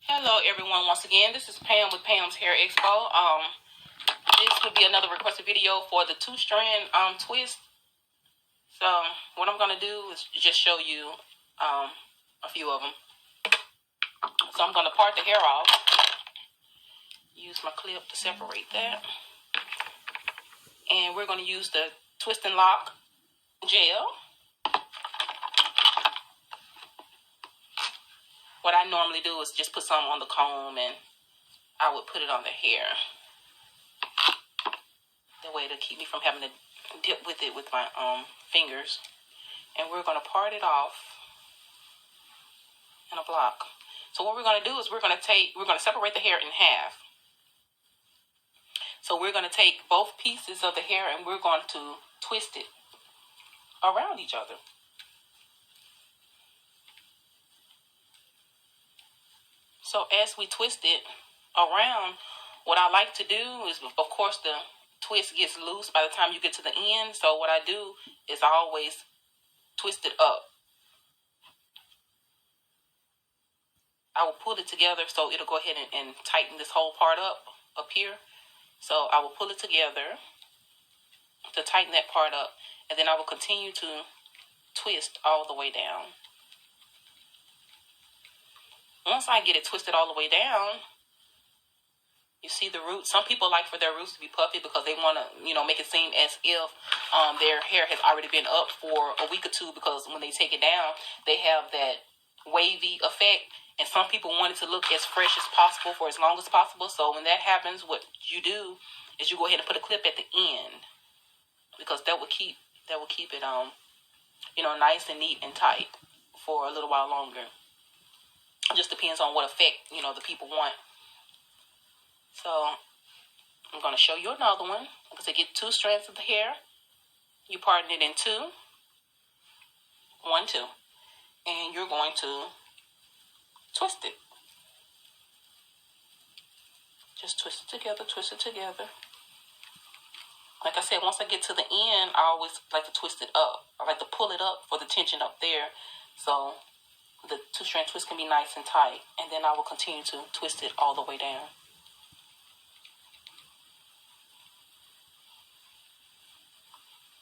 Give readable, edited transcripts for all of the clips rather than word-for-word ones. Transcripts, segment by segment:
Hello everyone, once again, this is Pam with Pam's Hair Expo. This would be another requested video for the two-strand twist. So what I'm going to do is just show you a few of them. So I'm going to part the hair off. Use my clip to separate that. And we're going to use the twist and lock gel. What I normally do is just put some on the comb and I would put it on the hair. That way to keep me from having to dip with it with my fingers. And we're going to part it off in a block. So what we're going to do is we're going to separate the hair in half. So we're going to take both pieces of the hair and we're going to twist it around each other. So as we twist it around, what I like to do is, of course, the twist gets loose by the time you get to the end. So what I do is I always twist it up. I will pull it together so it'll go ahead and tighten this whole part up here. So I will pull it together to tighten that part up, and then I will continue to twist all the way down. Once I get it twisted all the way down, you see the roots. Some people like for their roots to be puffy because they want to, make it seem as if their hair has already been up for a week or two, because when they take it down, they have that wavy effect. And some people want it to look as fresh as possible for as long as possible. So when that happens, what you do is you go ahead and put a clip at the end, because that will keep it nice and neat and tight for a little while longer. It just depends on what effect the people want. So I'm going to show you another one. Because I get 2 strands of the hair, you parting it in 2, 1, 2, and you're going to twist it. Just twist it together. Like I said, once I get to the end, I always like to twist it up. I like to pull it up for the tension up there, so the 2-strand twist can be nice and tight. And then I will continue to twist it all the way down.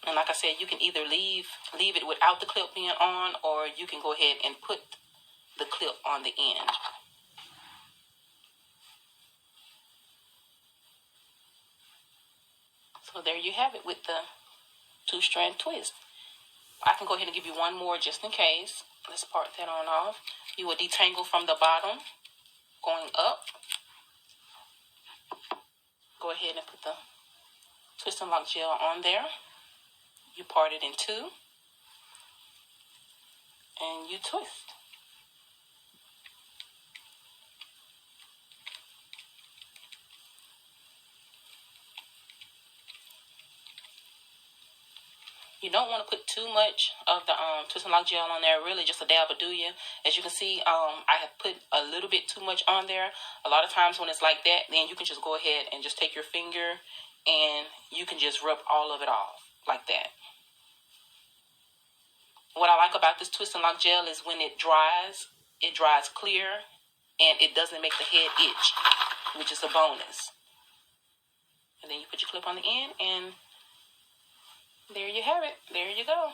And like I said, you can either leave it without the clip being on, or you can go ahead and put the clip on the end. So there you have it with the 2-strand twist. I can go ahead and give you one more just in case. Let's part that on off. You will detangle from the bottom, going up. Go ahead and put the twist and lock gel on there. You part it in 2, and you twist. You don't want to put too much of the twist and lock gel on there, really just a dab will do you. As you can see, I have put a little bit too much on there. A lot of times when it's like that, then you can just go ahead and just take your finger and you can just rub all of it off like that. What I like about this twist and lock gel is when it dries clear and it doesn't make the head itch, which is a bonus. And then you put your clip on the end, and there you have it. There you go.